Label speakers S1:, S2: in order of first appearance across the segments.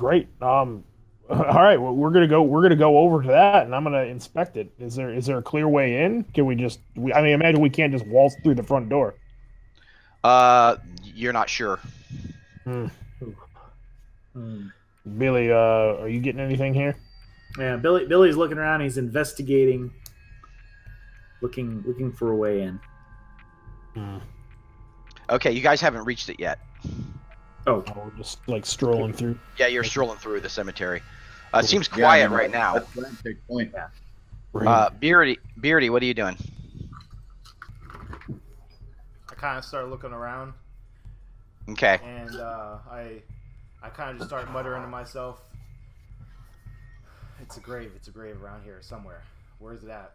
S1: great. All right, well, we're gonna go over to that, and I'm gonna inspect it. Is there a clear way in? Can we just? I mean, imagine we can't just waltz through the front door.
S2: You're not sure.
S1: Hmm.
S3: Hmm.
S1: Billy, are you getting anything here?
S3: Yeah, Billy's looking around. He's investigating, looking for a way in.
S1: Hmm.
S2: Okay, you guys haven't reached it yet.
S3: Oh,
S1: We're just like strolling through.
S2: Yeah, you're strolling through the cemetery. It seems
S4: Yeah,
S2: quiet
S4: I mean,
S2: right now.
S4: That's a big point.
S2: Beardy, what are you doing?
S5: I kind of start looking around,
S2: Okay.
S5: and I kind of just start muttering to myself. It's a grave around here somewhere. Where is it at?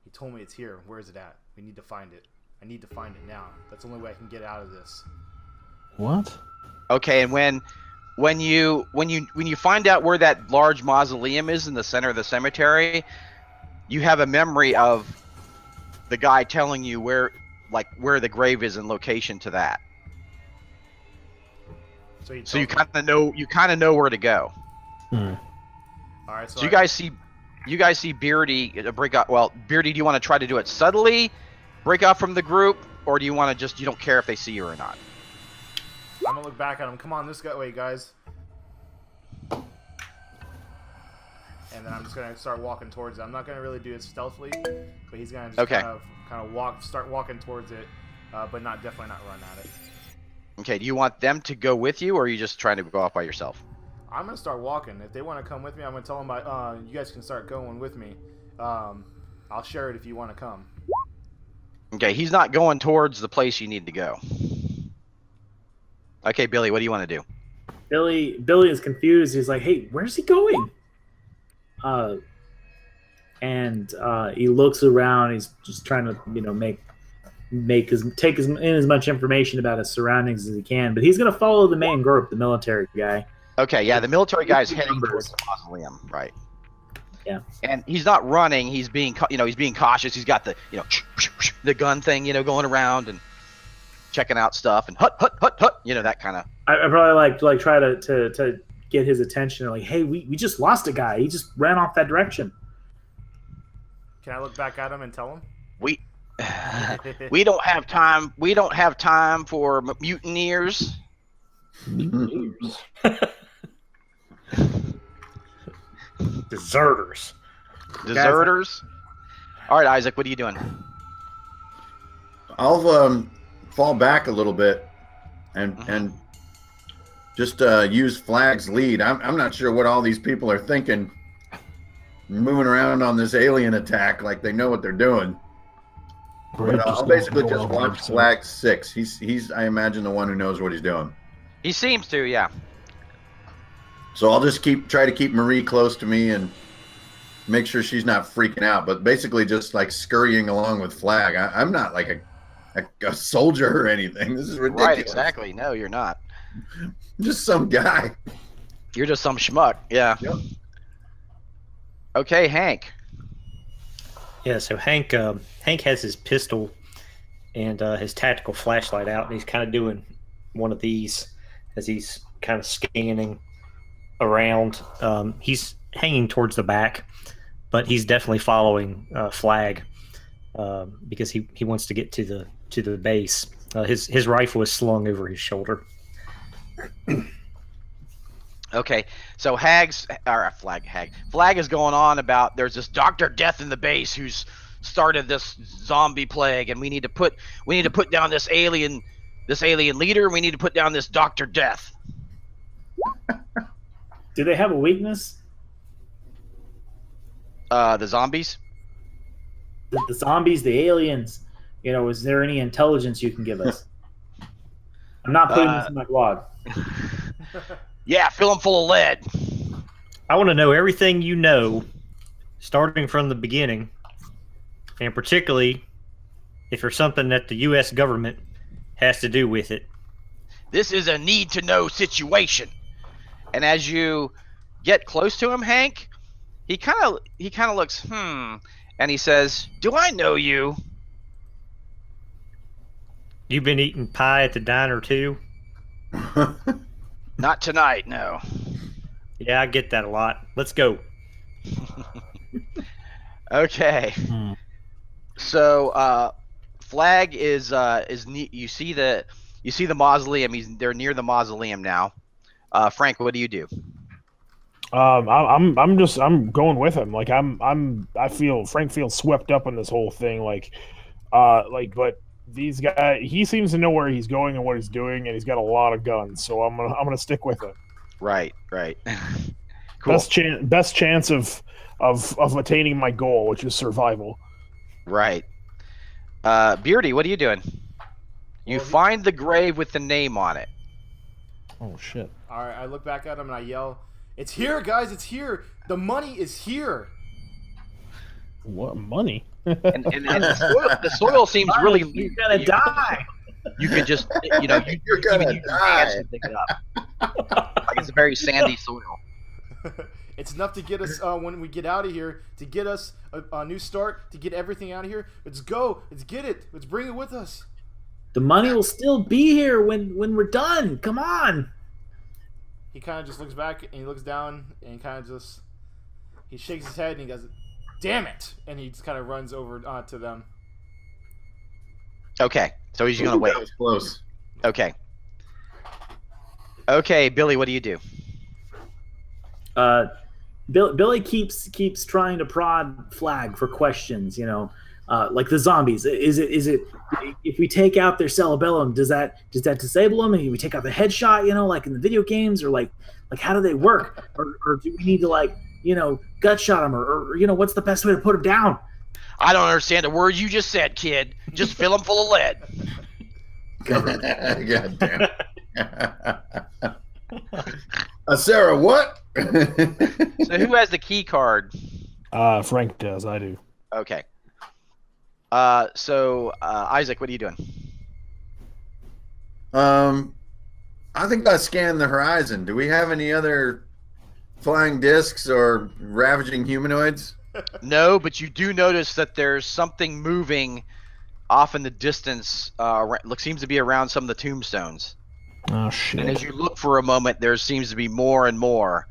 S5: He told me it's here. Where is it at? We need to find it. I need to find it now. That's the only way I can get out of this.
S1: What?
S2: Okay, and when you find out where that large mausoleum is in the center of the cemetery, you have a memory of the guy telling you where the grave is in location to that.
S5: So
S2: You
S5: told me-
S2: kind of know where to go.
S1: Hmm.
S5: All right.
S2: So you guys see Beardy break out. Well, Beardy, do you want to try to do it subtly, break out from the group, or do you want to you don't care if they see you or not?
S5: I'm gonna look back at him. Come on, this way, guys. And then I'm just gonna start walking towards it. I'm not gonna really do it stealthily, but he's gonna just kind of start walking towards it, but definitely not run at it.
S2: Okay. Do you want them to go with you, or are you just trying to go off by yourself?
S5: I'm gonna start walking. If they want to come with me, I'm gonna tell them, you guys can start going with me. I'll share it if you want to come.
S2: Okay. He's not going towards the place you need to go. Okay, Billy, what do you want to do?
S3: Billy is confused. He's like, "Hey, where's he going?" And he looks around. He's just trying to, take in as much information about his surroundings as he can. But he's gonna follow the main group, the military guy.
S2: Okay, yeah, the military guy's heading towards the mausoleum, right?
S3: Yeah.
S2: And he's not running. He's being cautious. He's got the, the gun thing, going around and checking out stuff and hut, that kind of.
S3: I probably like try to get his attention. Like, hey, we just lost a guy. He just ran off that direction.
S5: Can I look back at him and tell him?
S2: We don't have time. We don't have time for mutineers.
S3: Deserters.
S2: All right, Isaac, what are you doing?
S4: I'll fall back a little bit and just use Flag's lead. I'm not sure what all these people are thinking, moving around on this alien attack like they know what they're doing. But I'll basically just watch Flag 6. He's I imagine the one who knows what he's doing.
S2: He seems to, yeah.
S4: So I'll just try to keep Marie close to me and make sure she's not freaking out. But basically just like scurrying along with Flag. I'm not like a soldier or anything. This is ridiculous.
S2: Right, exactly. No, you're not.
S4: Just some guy.
S2: You're just some schmuck. Yeah.
S4: Yep.
S2: Okay, Hank.
S6: Yeah, so Hank has his pistol and his tactical flashlight out, and he's kind of doing one of these as he's kind of scanning around. He's hanging towards the back, but he's definitely following Flag because he wants to get to the base. His rifle is slung over his shoulder.
S2: Okay, so Flag is going on about there's this Dr. Death in the base who's started this zombie plague, and we need to put down this alien leader. We need to put down this Dr. Death.
S3: Do they have a weakness?
S2: The zombies.
S3: The zombies, the aliens. Is there any intelligence you can give us? I'm not putting this in my blog.
S2: Yeah, fill them full of lead.
S6: I want to know everything you know, starting from the beginning, and particularly if there's something that the U.S. government has to do with it.
S2: This is a need-to-know situation. And as you get close to him, Hank, he kind of looks, and he says, "Do I know you?"
S6: You've been eating pie at the diner too?
S2: Not tonight, no.
S6: Yeah, I get that a lot. Let's go.
S2: Okay. So Flag is you see the mausoleum. They're near the mausoleum now. Frank, what do you do?
S1: I'm going with him. Like I feel Frank feels swept up in this whole thing. But these guys, he seems to know where he's going and what he's doing, and he's got a lot of guns. So I'm gonna stick with him.
S2: Right. Cool.
S1: Best chance of attaining my goal, which is survival.
S2: Right. Beardy, what are you doing? You find the grave with the name on it.
S1: Oh shit!
S5: All right, I look back at him and I yell, "It's here, guys! It's here! The money is here!"
S1: What money?
S2: And the soil seems really.
S3: You're gonna die.
S2: You could just,
S4: You're gonna
S2: use your hands to dig it up. Like it's a very sandy soil.
S5: It's enough to get us when we get out of here, to get us a new start, to get everything out of here. Let's go. Let's get it. Let's bring it with us.
S3: The money will still be here when we're done. Come on.
S5: He kind of just looks back and he looks down and he shakes his head and he goes, "Damn it!" And he just kind of runs over to them.
S2: Okay, so he's gonna wait.
S4: That was close.
S2: Okay, Billy, what do you do?
S3: Billy keeps trying to prod Flag for questions. Like the zombies. Is it if we take out their cerebellum, does that disable them? And we take out the headshot, like in the video games, or like how do they work? Or do we need to gut shot them, or what's the best way to put them down?
S2: I don't understand a word you just said, kid. Just fill them full of lead.
S4: God damn. Sarah, what?
S2: So who has the key card?
S1: Frank does. I do.
S2: Okay. So Isaac, what are you doing?
S4: I think I scanned the horizon. Do we have any other flying discs or ravaging humanoids?
S2: No, but you do notice that there's something moving off in the distance. Seems to be around some of the tombstones.
S1: Oh shit!
S2: And as you look for a moment, there seems to be more and more,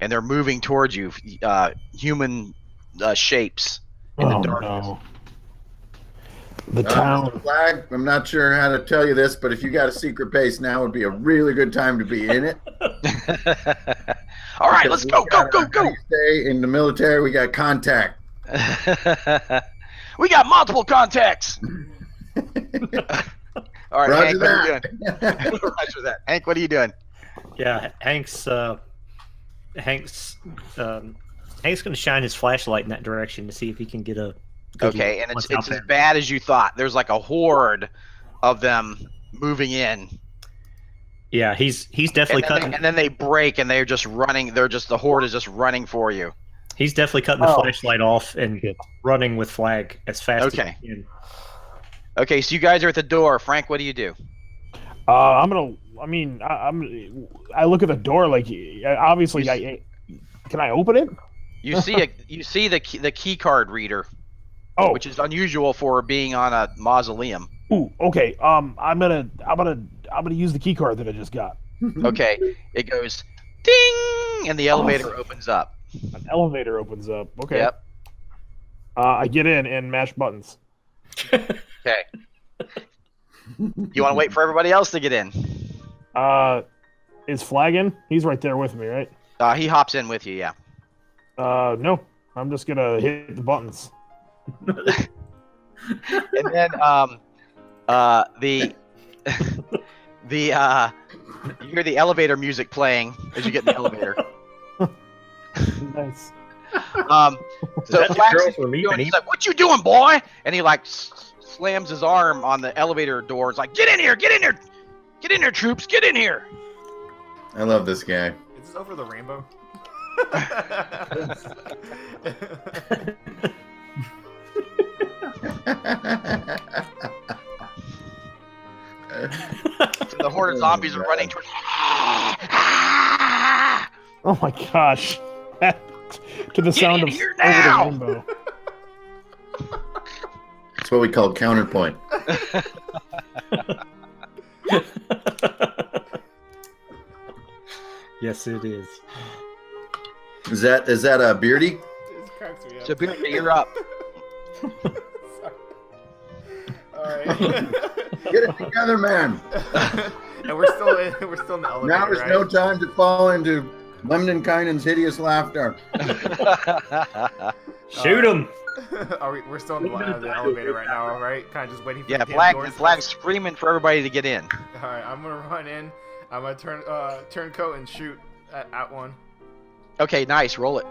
S2: and they're moving towards you. Human shapes in the darkness.
S1: No. The town.
S4: Flag, I'm not sure how to tell you this, but if you got a secret base, now would be a really good time to be in it.
S2: All right, let's go.
S4: Stay in the military. We got contact.
S2: We got multiple contacts. All right,
S4: Roger
S2: Hank,
S4: that.
S2: what are you doing? Roger that. Hank, what are you doing?
S6: Yeah, Hank's going to shine his flashlight in that direction to see if he can get a.
S2: Okay, and it's as bad as you thought. There's like a horde of them moving in.
S6: Yeah, he's definitely cutting.
S2: And then they break, and they're just running. The horde is just running for you.
S6: He's definitely cutting the flashlight off and running with Flag as fast as he can.
S2: Okay, so you guys are at the door. Frank, what do you do?
S1: I look at the door like obviously. Can I open it?
S2: You see the key card reader.
S1: Oh,
S2: which is unusual for being on a mausoleum.
S1: Ooh, okay. I'm gonna use the key card that I just got.
S2: Okay, it goes ding, and the elevator opens up.
S1: An elevator opens up. Okay.
S2: Yep.
S1: I get in and mash buttons.
S2: Okay. You want to wait for everybody else to get in?
S1: Is Flag in? He's right there with me, right?
S2: He hops in with you, yeah.
S1: No. I'm just gonna hit the buttons.
S2: And then you hear the elevator music playing as you get in the elevator.
S1: Nice.
S2: So Flax, like, "What you doing, boy?" And he slams his arm on the elevator door. It's like, "Get in here! Get in here! Get in here, troops! Get in here!"
S4: I love this guy.
S5: Is this over the rainbow? So the horde of zombies are running towards.
S1: Oh my gosh! To the sound of
S2: here
S1: Over the
S2: now!
S1: Rainbow.
S4: That's what we call counterpoint.
S6: Yes, it is.
S4: Is that a Beardy?
S5: It cracks me up.
S2: So Beardy, you're up.
S5: All right.
S4: Get it together, man.
S5: And we're still in the elevator.
S4: Now is
S5: right?
S4: no time to fall into Lemninkainen's hideous laughter.
S6: Shoot him!
S5: We're still in the elevator right now, right? Kind of just waiting for
S2: Yeah,
S5: the damn doors to
S2: Flag's screaming for everybody to get in.
S5: All right, I'm gonna run in. I'm gonna turncoat and shoot at one.
S2: Okay, nice. Roll it.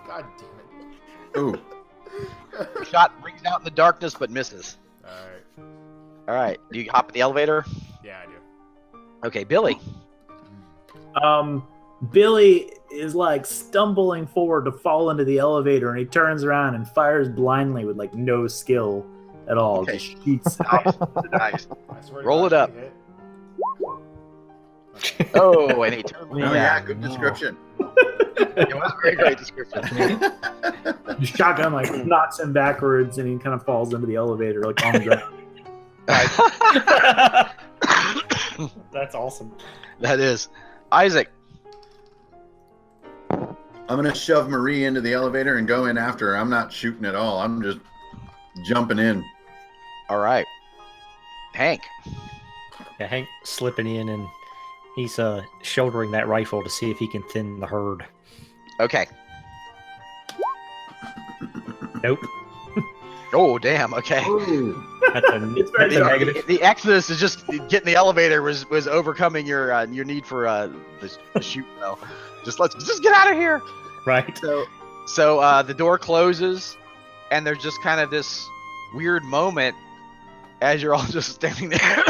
S5: God damn it!
S4: Ooh.
S2: Shot rings out in the darkness but misses.
S5: All right.
S2: All right. Do you hop in the elevator?
S5: Yeah, I do.
S2: Okay, Billy.
S3: Billy is like stumbling forward to fall into the elevator, and he turns around and fires blindly with like no skill at all.
S2: Okay.
S3: Just shoots out.
S2: Nice.
S5: I swear to
S2: Roll
S5: God,
S2: it up.
S5: if you hit-
S2: Oh, and he turned.
S4: Oh yeah, good description.
S2: It was a very great description.
S3: The shotgun like knocks him backwards, and he kind of falls into the elevator like on the ground.
S6: That's awesome.
S2: That is. Isaac.
S4: I'm gonna shove Marie into the elevator and go in after her. I'm not shooting at all. I'm just jumping in.
S2: All right. Hank.
S6: Yeah, Hank slipping in, and he's shouldering that rifle to see if he can thin the herd.
S2: Okay.
S6: Nope.
S2: Oh, damn. Okay.
S4: Ooh.
S6: That's a,
S3: It's very
S6: that's a
S3: dark.
S6: negative.
S2: The exodus is just getting the elevator was overcoming your need for the shoot. Though. Just get out of here.
S6: Right.
S2: So the door closes, and there's just kind of this weird moment as you're all just standing there,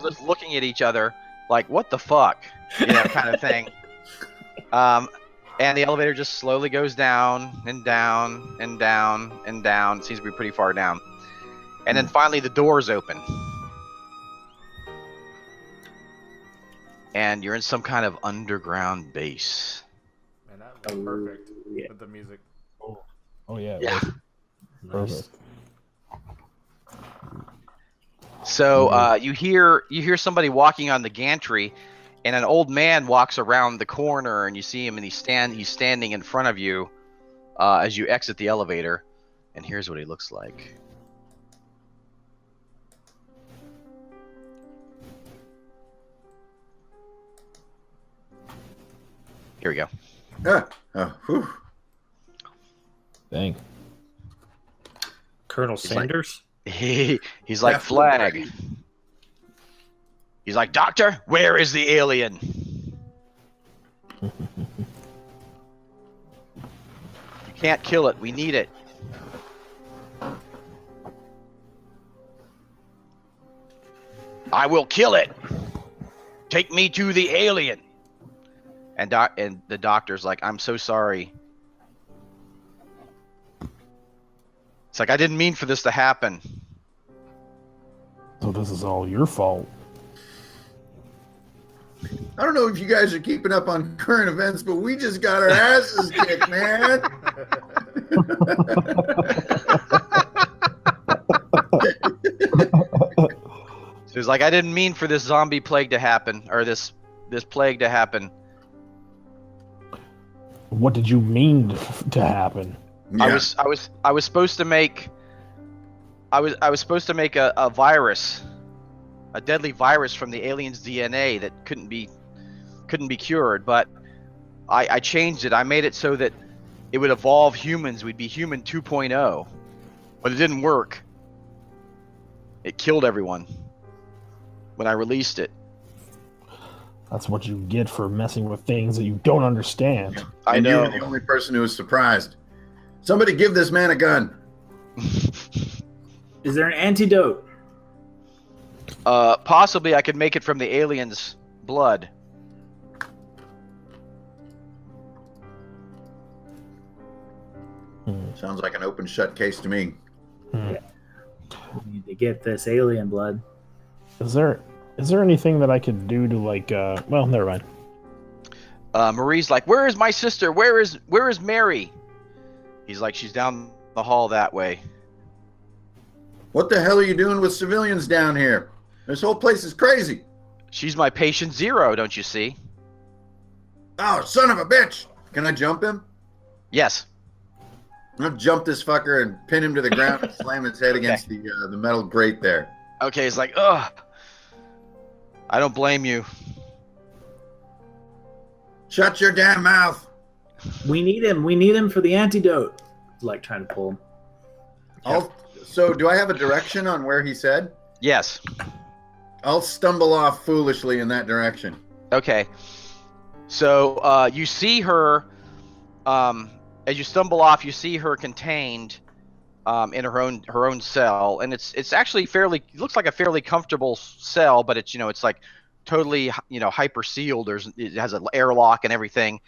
S2: just looking at each other, like what the fuck, kind of thing. And the elevator just slowly goes down and down and down and down. It seems to be pretty far down, and then finally the doors open, and you're in some kind of underground base.
S5: Man, that was perfect
S3: yeah.
S5: with the music.
S1: Oh yeah.
S2: Yeah.
S1: Perfect.
S2: So you hear somebody walking on the gantry, and an old man walks around the corner, and you see him, and he's standing in front of you as you exit the elevator. And here's what he looks like. Here we go.
S4: Whew.
S1: Dang.
S6: Colonel Sanders?
S2: He's like,
S4: Left
S2: Flag.
S4: right.
S2: He's like, Doctor, where is the alien? You can't kill it. We need it. I will kill it. Take me to the alien. And the doctor's like, I'm so sorry. It's like, I didn't mean for this to happen.
S1: So this is all your fault.
S4: I don't know if you guys are keeping up on current events, but we just got our asses kicked, man.
S2: So he's like, I didn't mean for this zombie plague to happen, or this plague to happen.
S1: What did you mean to happen?
S4: Yeah.
S2: I was supposed to make I was supposed to make a virus, a deadly virus from the alien's DNA that couldn't be cured, but I changed it. I made it so that it would evolve humans. We'd be human 2.0, but it didn't work. It killed everyone when I released it.
S1: That's what you get for messing with things that you don't understand.
S2: I
S4: And
S2: know.
S4: you're the only person who was surprised. Somebody give this man a gun.
S3: Is there an antidote?
S2: Possibly I could make it from the alien's blood.
S4: Sounds like an open shut case to me.
S3: We need to get this alien blood.
S1: Is there anything that I could do to like well, never mind.
S2: Marie's like, where is my sister? Where is Mary? He's like, she's down the hall that way.
S4: What the hell are you doing with civilians down here? This whole place is crazy.
S2: She's my patient zero, don't you see?
S4: Oh, son of a bitch! Can I jump him?
S2: Yes.
S4: I'm gonna jump this fucker and pin him to the ground and slam his head against the metal grate there.
S2: Okay, it's like, ugh. I don't blame you.
S4: Shut your damn mouth!
S3: We need him. We need him for the antidote. Like trying to pull him.
S4: So do I have a direction on where he said?
S2: Yes.
S4: I'll stumble off foolishly in that direction.
S2: Okay. So you see her, as you stumble off, you see her contained in her own cell, and it's actually looks like a fairly comfortable cell, but it's like totally hyper sealed. It has an airlock and everything,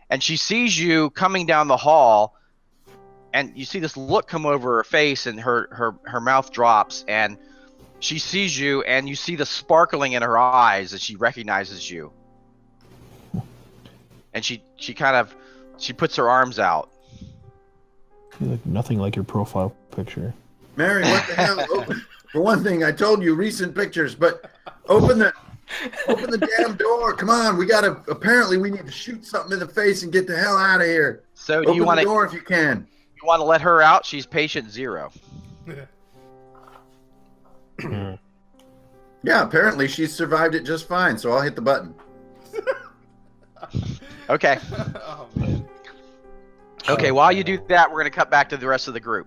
S2: and she sees you coming down the hall, and you see this look come over her face, and her mouth drops, and she sees you, and you see the sparkling in her eyes as she recognizes you. And she puts her arms out.
S1: You look nothing like your profile picture.
S4: Mary, what the hell? For one thing, I told you recent pictures, but open the damn door. Come on, apparently we need to shoot something in the face and get the hell out of here.
S2: So
S4: open the door if you can.
S2: You want to let her out? She's patient zero.
S4: Yeah, apparently she's survived it just fine, so I'll hit the button.
S2: Okay.
S5: Oh, man.
S2: Okay, while you do that, we're going to cut back to the rest of the group.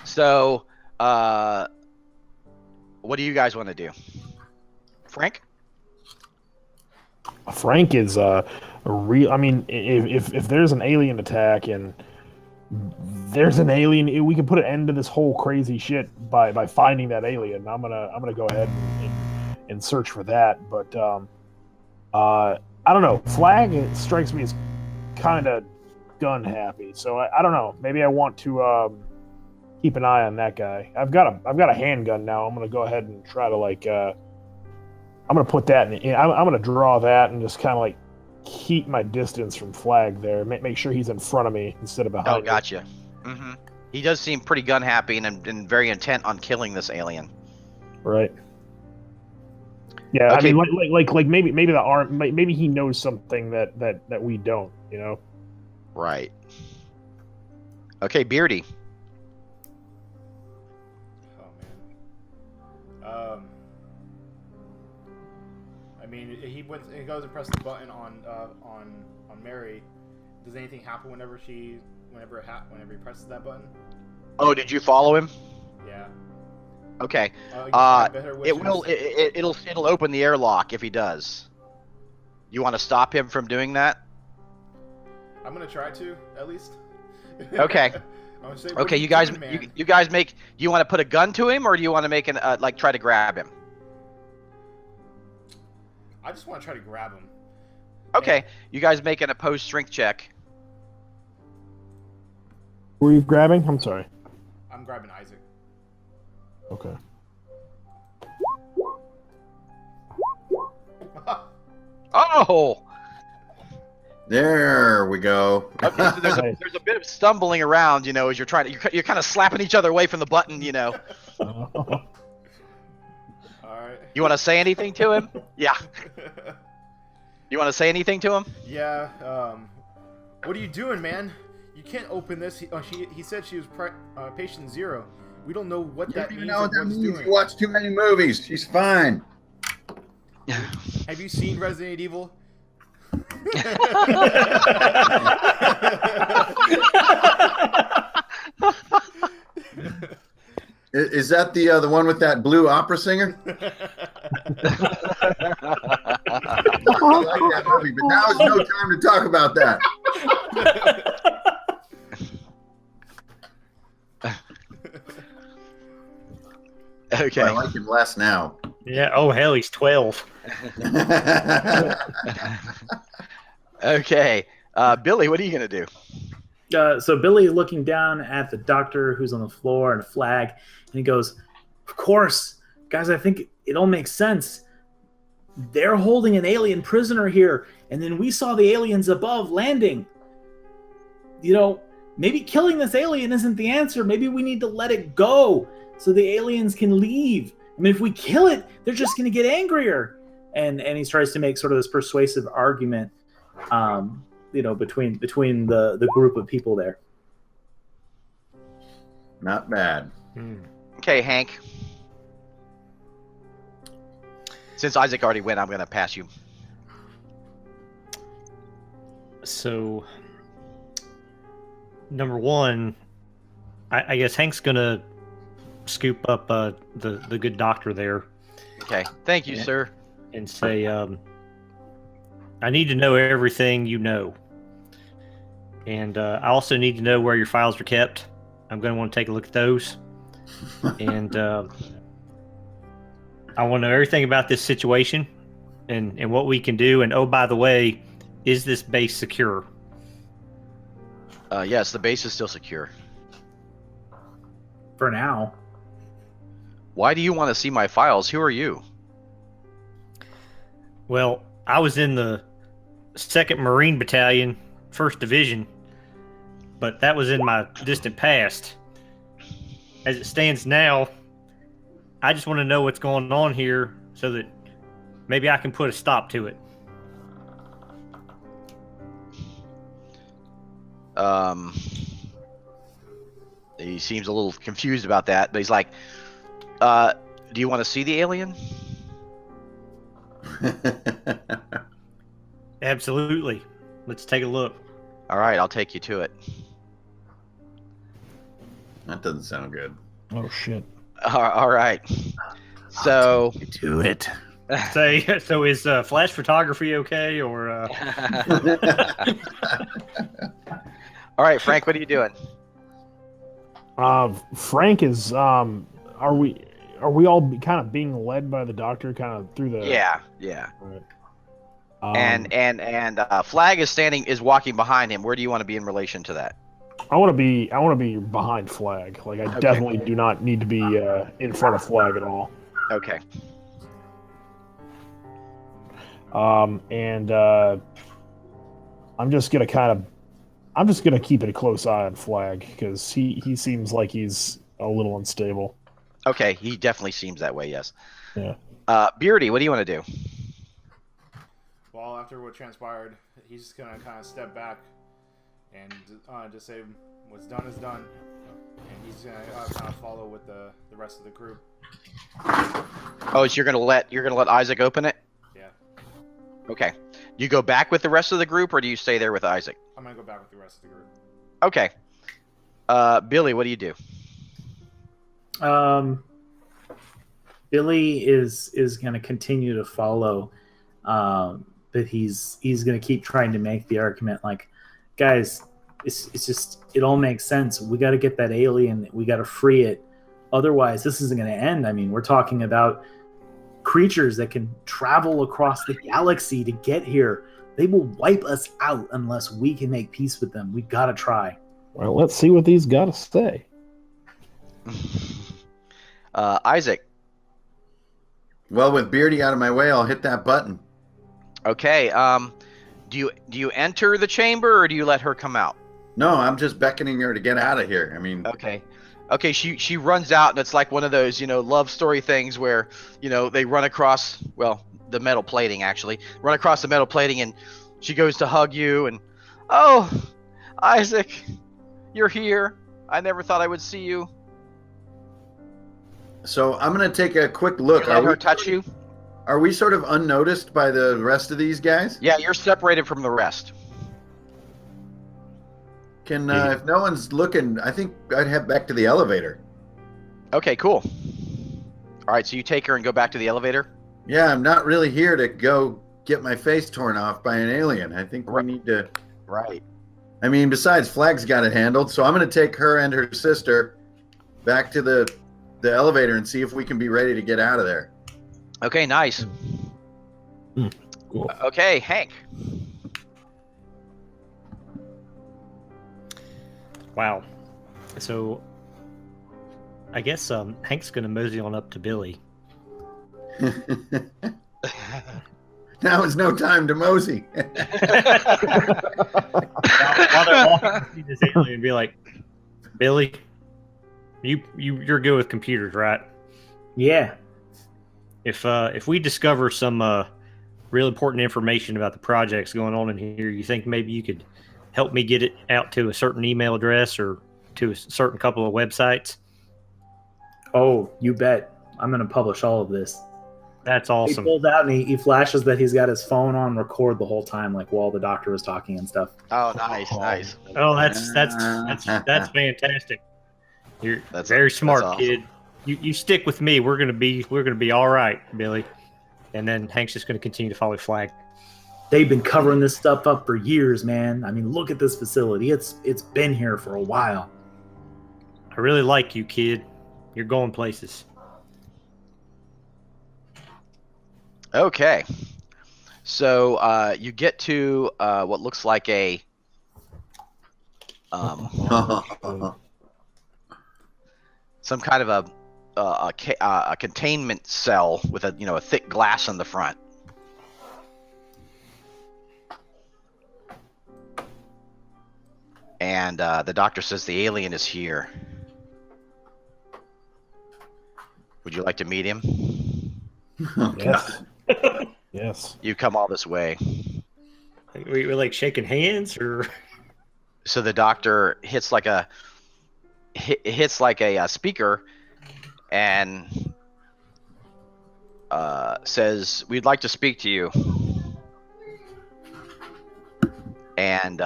S2: So, what do you guys want to do? Frank?
S1: Frank is a real. I mean, if there's an alien attack and there's an alien, we can put an end to this whole crazy shit by finding that alien. I'm gonna go ahead and search for that. But I don't know. Flag, it strikes me as kind of gun happy. So I don't know. Maybe I want to keep an eye on that guy. I've got a handgun now. I'm gonna go ahead and try to I'm gonna put that in. I'm gonna draw that and just kind of keep my distance from Flag there. Make sure he's in front of me instead of behind.
S2: Oh, gotcha. Mm-hmm. He does seem pretty gun happy and very intent on killing this alien.
S1: Right. Yeah,
S2: Okay.
S1: I mean, like maybe the arm, maybe he knows something that we don't,
S2: Right. Okay, Beardy.
S5: Oh man. I mean, he goes and presses the button on Mary. Does anything happen whenever he presses that button?
S2: Oh, did you follow him?
S5: Yeah.
S2: Okay.
S5: It'll
S2: It'll open the airlock if he does. You want to stop him from doing that?
S5: I'm gonna try to at least.
S2: Okay.
S5: I'm gonna say,
S2: Okay, you guys make. Do you want to put a gun to him, or do you want to make try to grab him?
S5: I just want to try to grab him.
S2: Okay, you guys make an opposed strength check.
S1: Who are you grabbing? I'm sorry.
S5: I'm grabbing Isaac.
S1: Okay.
S2: Oh.
S4: There we go.
S2: Okay, so there's a bit of stumbling around, as you're you're kind of slapping each other away from the button,
S5: All right.
S2: You want to say anything to him? Yeah. You want to say anything to him?
S5: Yeah. What are you doing, man? You can't open this. He said she was patient zero. We don't know what
S4: You
S5: that
S4: don't even
S5: means.
S4: know what that
S5: or
S4: means.
S5: doing.
S4: You watch too many movies. She's fine.
S5: Have you seen Resident Evil?
S4: Is that the one with that blue opera singer? I like that movie, but now is no time to talk about that.
S2: Okay.
S4: I like him less now.
S6: Yeah. Oh hell, he's 12.
S2: Okay. Billy, what are you gonna do?
S3: So Billy is looking down at the doctor who's on the floor and a Flag, and he goes, "Of course, guys, I think it all makes sense. They're holding an alien prisoner here, and then we saw the aliens above landing. Maybe killing this alien isn't the answer. Maybe we need to let it go so the aliens can leave. I mean, if we kill it, they're just going to get angrier. And he tries to make sort of this persuasive argument, between the group of people there.
S4: Not bad.
S2: Okay, Hank. Since Isaac already went, I'm going to pass you.
S6: So, number one, I guess Hank's going to scoop up the good doctor there.
S2: Okay. Thank you, sir.
S6: And say, I need to know everything you know. And I also need to know where your files are kept. I'm going to want to take a look at those. And I want to know everything about this situation and what we can do. And oh, by the way, is this base secure?
S2: Yes, the base is still secure.
S3: For now.
S2: Why do you want to see my files? Who are you?
S6: Well, I was in the 2nd Marine Battalion, 1st Division, but that was in my distant past. As it stands now, I just want to know what's going on here so that maybe I can put a stop to it.
S2: He seems a little confused about that, but he's like, do you want to see the alien?
S6: Absolutely. Let's take a look.
S2: All right, I'll take you to it.
S4: That doesn't sound good.
S1: Oh shit.
S2: All right. So
S4: Do it.
S6: So is flash photography okay, or?
S2: All right, Frank, what are you doing?
S1: Frank is. Are we all kind of being led by the doctor, kind of through the?
S2: Yeah.
S1: Right.
S2: And Flag is walking behind him. Where do you want to be in relation to that?
S1: I want to be behind Flag. Like, I definitely do not need to be in front of Flag at all.
S2: Okay.
S1: And I'm just gonna keep a close eye on Flag because he seems like he's a little unstable.
S2: Okay, he definitely seems that way. Yes.
S1: Yeah.
S2: Beardy, what do you want to do?
S5: Well, after what transpired, he's just gonna kind of step back and just say, "What's done is done," and he's gonna kind of follow with the rest of the group.
S2: Oh, so you're gonna let Isaac open it?
S5: Yeah.
S2: Okay. Do you go back with the rest of the group, or do you stay there with Isaac?
S5: I'm gonna go back with the rest of the group.
S2: Okay. Billy, what do you do?
S3: Billy is going to continue to follow, but he's going to keep trying to make the argument like, guys, it's just, it all makes sense. We got to get that alien. We got to free it. Otherwise, this isn't going to end. I mean, we're talking about creatures that can travel across the galaxy to get here. They will wipe us out unless we can make peace with them. We got to try.
S1: Well, let's see what these got to say.
S2: Isaac.
S4: Well, with Beardy out of my way, I'll hit that button.
S2: Okay. Do you enter the chamber, or do you let her come out?
S4: No, I'm just beckoning her to get out of here. I mean,
S2: Okay. She runs out, and it's like one of those, love story things where, they run across, the metal plating, actually. Run across the metal plating, and she goes to hug you, and, oh, Isaac, you're here. I never thought I would see you.
S4: so I'm going to take a quick look.
S2: Let her touch you?
S4: Are we sort of unnoticed by the rest of these guys?
S2: Yeah, you're separated from the rest.
S4: Can if no one's looking, I think I'd head back to the elevator.
S2: Okay, cool. All right, so you take her and go back to the elevator?
S4: Yeah, I'm not really here to go get my face torn off by an alien. I think we need to...
S2: Right.
S4: I mean, besides, Flag's got it handled, so I'm going to take her and her sister back to the elevator and see if we can be ready to get out of there.
S2: Okay, nice.
S1: Cool.
S2: Okay, Hank.
S6: Wow. So, I guess Hank's going to mosey on up to Billy.
S4: Now is no time to mosey.
S6: While they're walking to see this alien and be like, Billy, you're good with computers, right?
S3: Yeah.
S6: if we discover some real important information about the projects going on in here, you think maybe you could help me get it out to a certain email address or to a certain couple of websites?
S3: Oh, you bet. I'm going to publish all of this.
S6: That's
S3: He
S6: awesome.
S3: pulls out and he flashes that he's got his phone on record the whole time, like while the doctor was talking and stuff.
S2: Oh, nice.
S6: Oh, that's fantastic. You're
S2: That's-
S6: very smart,
S2: that's awesome.
S6: kid. You stick with me. We're gonna be all right, Billy. And then Hank's just gonna continue to follow Flag.
S3: They've been covering this stuff up for years, man. I mean, look at this facility. It's been here for a while.
S6: I really like you, kid. You're going places.
S2: Okay. So you get to what looks like a some kind of a containment cell with a thick glass on the front. And the doctor says the alien is here. Would you like to meet him?
S1: Yes. Yes.
S2: You come all this way.
S6: We're like shaking hands, or
S2: So the doctor hits like a speaker and says, "We'd like to speak to you." And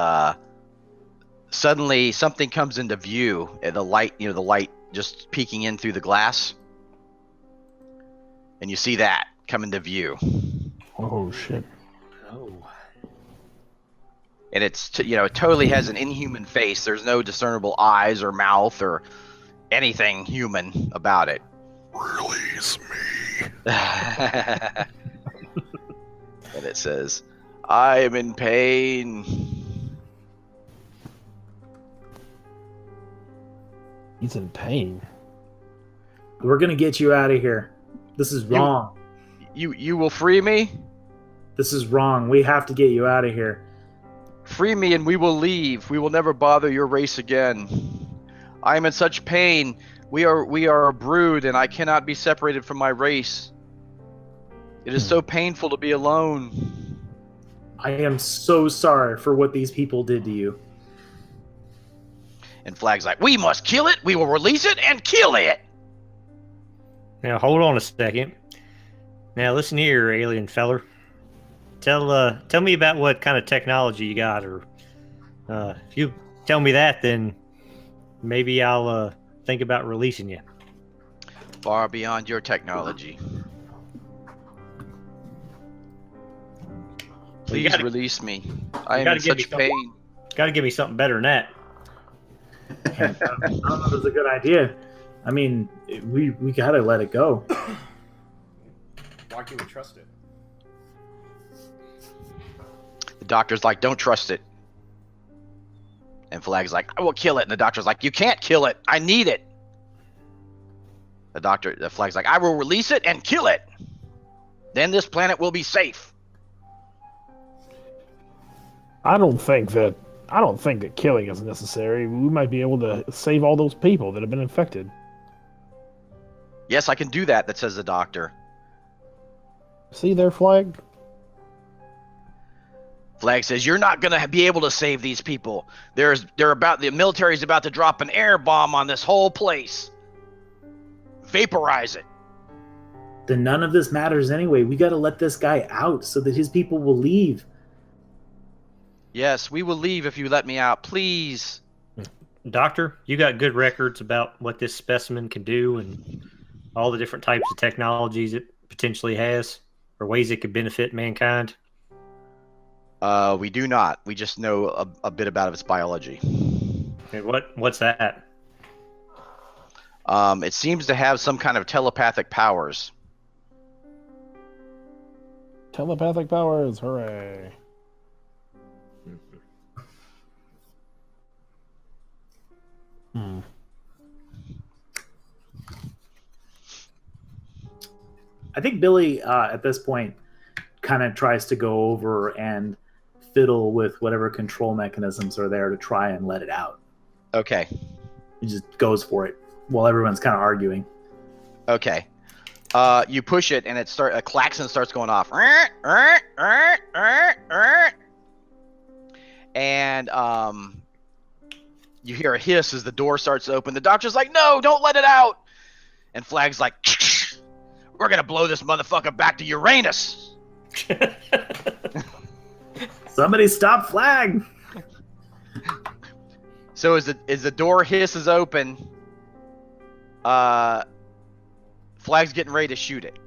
S2: suddenly something comes into view. The light just peeking in through the glass, and you see that come into view.
S1: Oh shit.
S2: And it's it totally has an inhuman face. There's no discernible eyes or mouth or anything human about it.
S1: Release me.
S2: And it says, "I am in pain."
S1: He's in pain.
S3: We're going to get you out of here. This is wrong.
S2: You will free me?
S3: This is wrong. We have to get you out of here.
S2: Free me and we will leave. We will never bother your race again. I am in such pain. We are a brood and I cannot be separated from my race. It is so painful to be alone.
S3: I am so sorry for what these people did to you.
S2: And Flag's like, "We must kill it. We will release it and kill it."
S6: now hold on a second. Now listen here, alien feller. Tell me about what kind of technology you got, or if you tell me that, then maybe I'll think about releasing you.
S2: Far beyond your technology. Please
S6: gotta-
S2: release me. I am
S6: gotta
S2: in
S6: give me
S2: such
S6: something.
S2: pain.
S6: Got to give me something better than that.
S3: I don't know if it's a good idea. I mean, we got to let it go.
S5: Why can't we trust it?
S2: The doctor's like, "Don't trust it." And Flag's like, "I will kill it." And the doctor's like, "You can't kill it. I need it." The Flag's like, "I will release it and kill it. Then this planet will be safe."
S1: I don't think that killing is necessary. We might be able to save all those people that have been infected.
S2: "Yes, I can do that," says the doctor.
S1: See their Flag?
S2: Flag says, "You're not gonna be able to save these people. The military's about to drop an air bomb on this whole place. Vaporize it."
S3: Then none of this matters anyway. We got to let this guy out so that his people will leave.
S2: "Yes, we will leave if you let me out, please."
S6: Doctor, you got good records about what this specimen can do and all the different types of technologies it potentially has, or ways it could benefit mankind?
S2: We do not. We just know a bit about its biology.
S6: Okay, what's that?
S2: It seems to have some kind of telepathic powers.
S1: Telepathic powers, hooray.
S3: I think Billy, at this point, kind of tries to go over and fiddle with whatever control mechanisms are there to try and let it out.
S2: Okay.
S3: He just goes for it while everyone's kind of arguing.
S2: Okay. You push it, and a klaxon starts going off. And you hear a hiss as the door starts to open. The doctor's like, "No, don't let it out!" And Flag's like, "We're gonna blow this motherfucker back to Uranus."
S3: Somebody stop Flag!
S2: So as the door hisses open, Flag's getting ready to shoot it.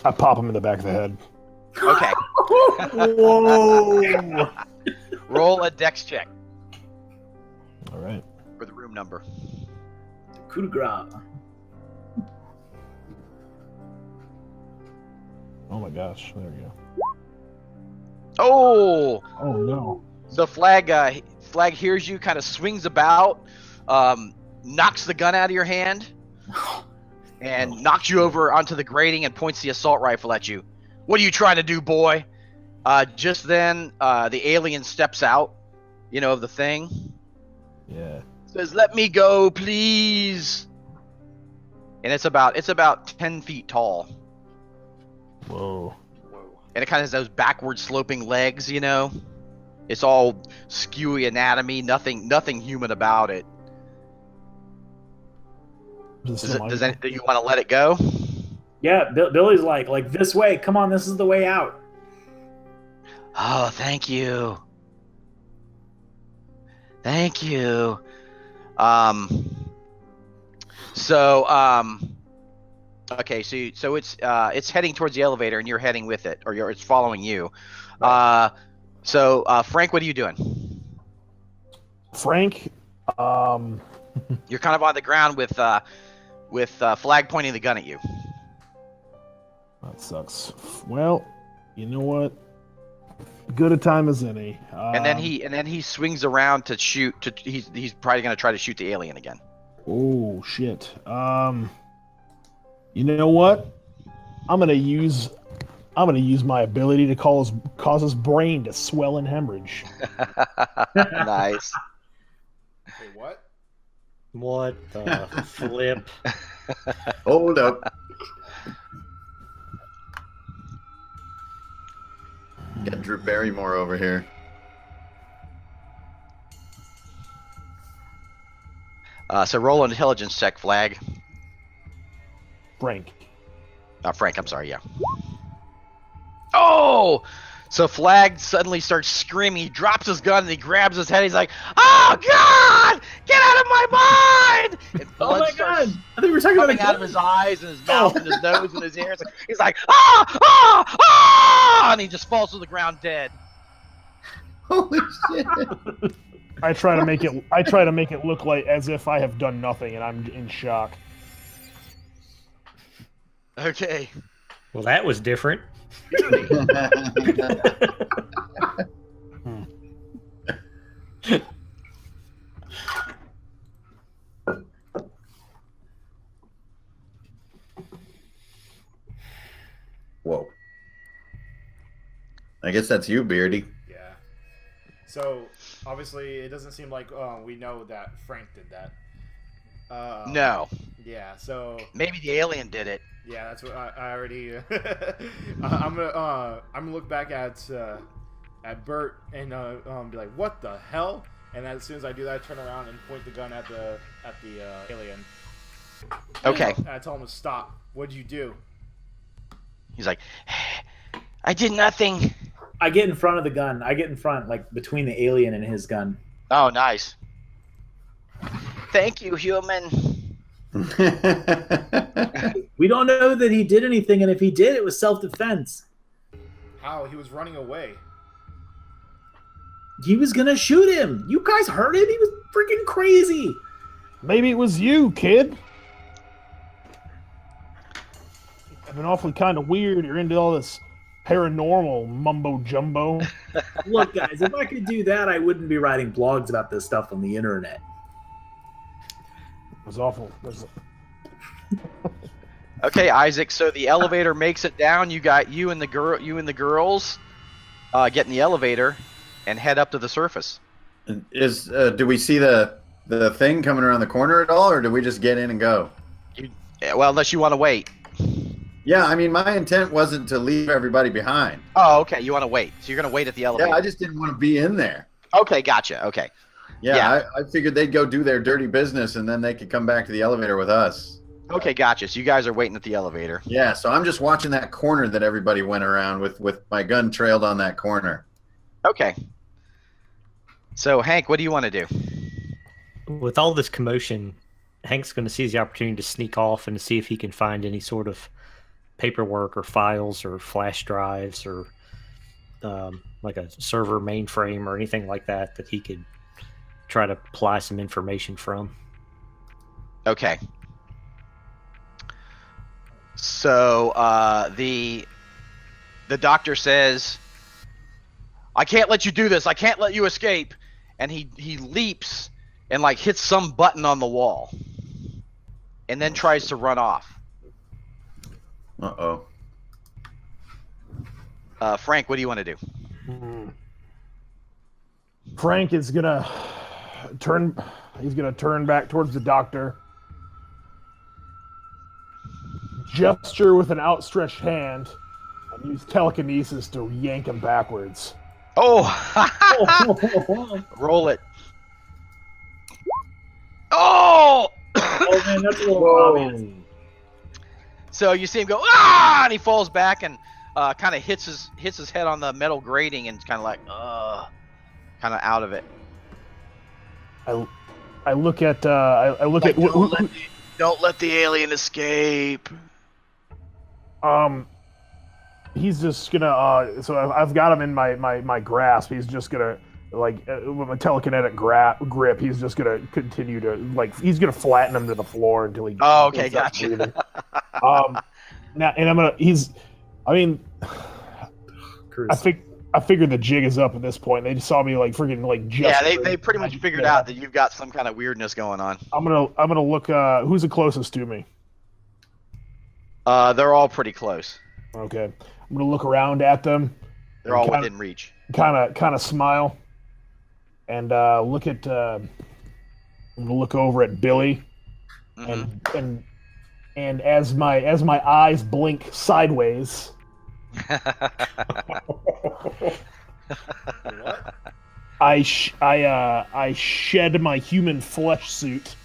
S1: I pop him in the back of the head.
S2: Okay.
S3: Whoa!
S2: Roll a dex check
S1: All right.
S2: for the room number.
S3: Coup de grace.
S1: Oh my gosh. There we go.
S2: Oh!
S1: Oh no.
S2: So Flag hears you, kind of swings about, knocks the gun out of your hand, and knocks you over onto the grating and points the assault rifle at you. "What are you trying to do, boy?" Just then, the alien steps out, of the thing.
S1: Yeah.
S2: Says, "Let me go, please." And it's about 10 feet tall.
S1: Whoa.
S2: And it kind of has those backward sloping legs, It's all skewy anatomy, nothing human about it. Do you want to let it go?
S3: Yeah, Billy's like this way. Come on, this is the way out.
S2: Oh, thank you. Thank you. Okay, so it's heading towards the elevator, and you're heading with it, or it's following you. Frank, what are you doing?
S1: Frank,
S2: You're kind of on the ground with Flag pointing the gun at you.
S1: that sucks. Well, you know what? Good a time as any.
S2: And then he swings around to shoot. He's probably gonna try to shoot the alien again.
S1: Oh shit. You know what? I'm gonna use my ability to cause his brain to swell and hemorrhage.
S2: Nice.
S5: Wait, what?
S6: What the flip?
S4: Hold up. Got Drew Barrymore over here.
S2: So roll an intelligence check, Flag.
S1: Frank.
S2: Frank, I'm sorry, yeah. Oh! So Flag suddenly starts screaming. He drops his gun and he grabs his head. He's like, "Oh God! Get out of my mind!" And
S3: Oh
S2: blood
S3: my
S2: starts
S3: god! I think we're talking about
S2: coming
S3: a
S2: out of
S3: gun.
S2: his eyes and his mouth and his nose and his ears. He's like, "Ah! Ah! Ah!" And he just falls to the ground dead.
S4: Holy shit.
S1: I try to make it look like as if I have done nothing and I'm in shock.
S2: Okay.
S6: Well, that was different.
S4: Whoa. I guess that's you, Beardy.
S5: Yeah. So obviously, it doesn't seem like we know that Frank did that.
S2: No.
S5: Yeah. So
S2: Maybe the alien did it.
S5: yeah, that's what I already. I'm gonna look back at Bert and be like, "What the hell?" And as soon as I do that, I turn around and point the gun at the alien.
S2: Okay.
S5: And I tell him to stop. What'd you do?
S2: He's like, "I did nothing."
S3: I get in front of the gun. I get in front, like between the alien and his gun.
S2: Oh, nice. Thank you, human.
S3: We don't know that he did anything, and if he did, it was self-defense.
S5: How? He was running away.
S3: He was gonna shoot him. You guys heard him? He was freaking crazy.
S1: Maybe it was you, kid. I've been awfully kind of weird. You're into all this paranormal mumbo jumbo.
S3: Look, guys, if I could do that, I wouldn't be writing blogs about this stuff on the internet.
S1: It was awful.
S2: Okay, Isaac. So the elevator makes it down. You got you and the girls get in the elevator and head up to the surface.
S4: Do we see the thing coming around the corner at all, or do we just get in and go?
S2: Well, unless you want to wait.
S4: Yeah, I mean, my intent wasn't to leave everybody behind.
S2: Oh, okay. You want to wait. So you're going to wait at the elevator.
S4: Yeah, I just didn't want to be in there.
S2: Okay, gotcha. Okay.
S4: Yeah,
S2: Yeah.
S4: I figured they'd go do their dirty business and then they could come back to the elevator with us.
S2: Okay, gotcha. So you guys are waiting at the elevator.
S4: Yeah, so I'm just watching that corner that everybody went around with my gun trailed on that corner.
S2: Okay. So, Hank, what do you want to do?
S6: With all this commotion, Hank's going to seize the opportunity to sneak off and to see if he can find any sort of paperwork or files or flash drives or like a server mainframe or anything like that that he could try to apply some information from.
S2: Okay. So the doctor says, "I can't let you do this. I can't let you escape." And he leaps and like hits some button on the wall, and then tries to run off.
S4: Uh-oh.
S2: Frank, what do you want to do?
S1: Frank is gonna turn. He's gonna turn back towards the doctor. Gesture with an outstretched hand, and use telekinesis to yank him backwards.
S2: Oh, roll it. Oh!
S3: Oh man, that's a little obvious.
S2: So you see him go, ah! And he falls back and kind of hits his head on the metal grating and kind of like, kind of out of it.
S1: I look at I look at
S2: Don't let the alien escape.
S1: He's just gonna so I've got him in my grasp. He's just gonna like with a telekinetic grip. He's just gonna continue to he's gonna flatten him to the floor until he.
S2: Oh, okay, gotcha.
S1: Now and I'm gonna I figured the jig is up at this point. They just saw me
S2: Yeah, they pretty much figured out that you've got some kind of weirdness going on.
S1: I'm gonna look. Who's the closest to me?
S2: They're all pretty close.
S1: Okay, I'm gonna look around at them.
S2: They're all within reach.
S1: Kind of smile, and look at. I'm gonna look over at Billy, and as my eyes blink sideways. I shed my human flesh suit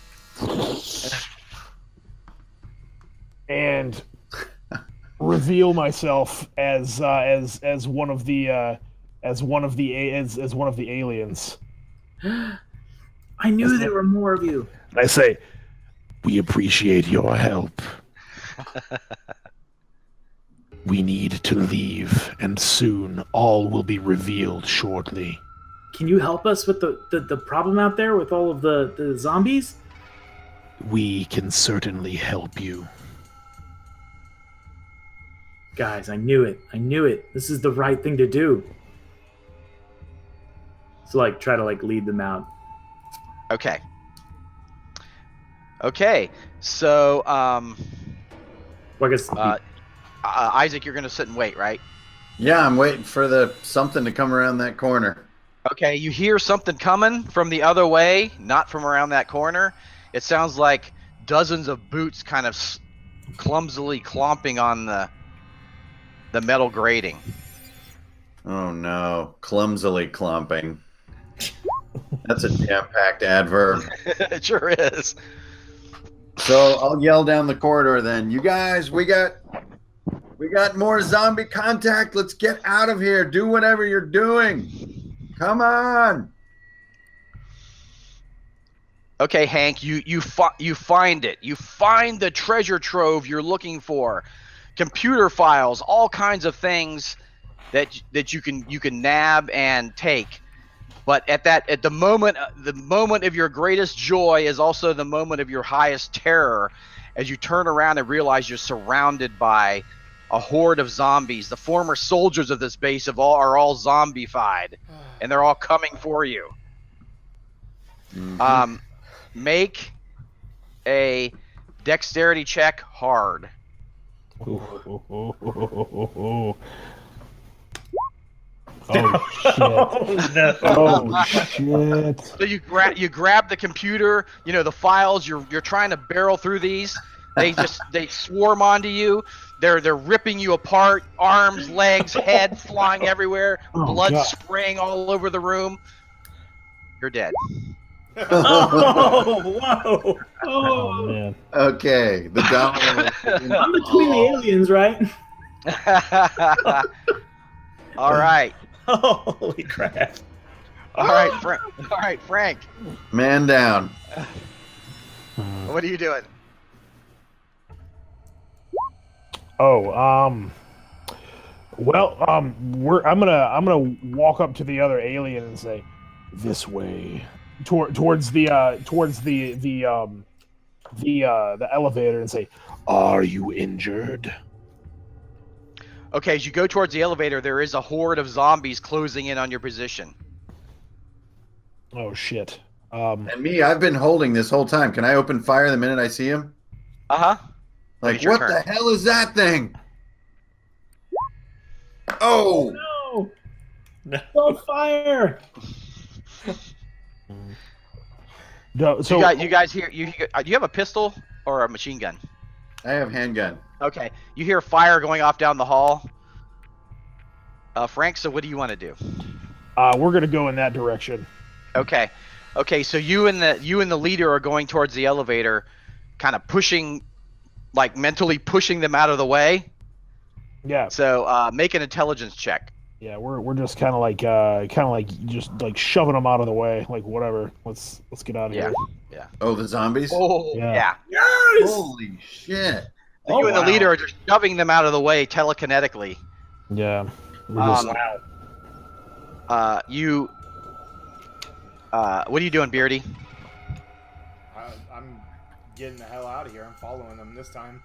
S1: and reveal myself as one of the aliens.
S3: I knew there were more of you.
S1: I say, we appreciate your help. We need to leave, and soon all will be revealed shortly.
S3: Can you help us with the problem out there with all of the zombies?
S1: We can certainly help you.
S3: Guys, I knew it. This is the right thing to do. So try to lead them out.
S2: Okay. So
S3: Well, I guess
S2: Isaac, you're gonna sit and wait, right?
S4: Yeah, I'm waiting for something to come around that corner.
S2: Okay, you hear something coming from the other way, not from around that corner. It sounds like dozens of boots kind of clumsily clomping on the metal grating.
S4: Oh no, clumsily clomping. That's a jam-packed adverb.
S2: It sure is.
S4: So I'll yell down the corridor then. You guys, we got more zombie contact. Let's get out of here. Do whatever you're doing. Come on.
S2: Okay, Hank, you find it. You find the treasure trove you're looking for. Computer files, all kinds of things that you can nab and take. But at the moment of your greatest joy is also the moment of your highest terror as you turn around and realize you're surrounded by a horde of zombies. The former soldiers of this base are all zombified, and they're all coming for you.
S4: Mm-hmm.
S2: Make a dexterity check hard.
S1: Oh shit! Oh shit!
S2: So you grab the computer, the files. You're trying to barrel through these. They swarm onto you. They're ripping you apart, arms, legs, head flying everywhere,
S1: Oh,
S2: blood
S1: God.
S2: spraying all over the room. You're dead.
S3: Oh, whoa!
S1: Oh
S3: Oh,
S1: man.
S4: Okay, the domino.
S3: I'm between the aliens, right?
S2: All right.
S6: Holy crap!
S2: All right, Frank. All right, Frank.
S4: Man down.
S2: What are you doing?
S1: Oh, well, I'm gonna walk up to the other alien and say, "This way," towards the elevator, and say, "Are you injured?"
S2: Okay, as you go towards the elevator, there is a horde of zombies closing in on your position.
S1: Oh shit.
S4: And me, I've been holding this whole time. Can I open fire the minute I see him?
S2: Uh-huh.
S4: Like,
S2: It's your
S4: what
S2: turn.
S4: the hell is that thing? Oh!
S3: No! Don't fire!
S1: No, so
S2: You guys hear do you have a pistol or a machine gun?
S4: I have handgun.
S2: Okay, you hear fire going off down the hall. Frank, so what do you want to do?
S1: we're gonna go in that direction.
S2: Okay, so you and the leader are going towards the elevator, kind of pushing, like mentally pushing them out of the way.
S1: Yeah,
S2: So make an intelligence check.
S1: yeah, we're just kind of like just like shoving them out of the way, like whatever. Let's get out of
S2: Yeah.
S1: here.
S4: Oh, the zombies?
S2: Oh
S1: Yeah.
S2: yeah.
S3: Yes!
S4: Holy shit.
S2: So you and the leader are just shoving them out of the way telekinetically.
S1: Yeah. We're just-
S2: You. What are you doing, Beardy?
S5: I'm getting the hell out of here. I'm following them this time.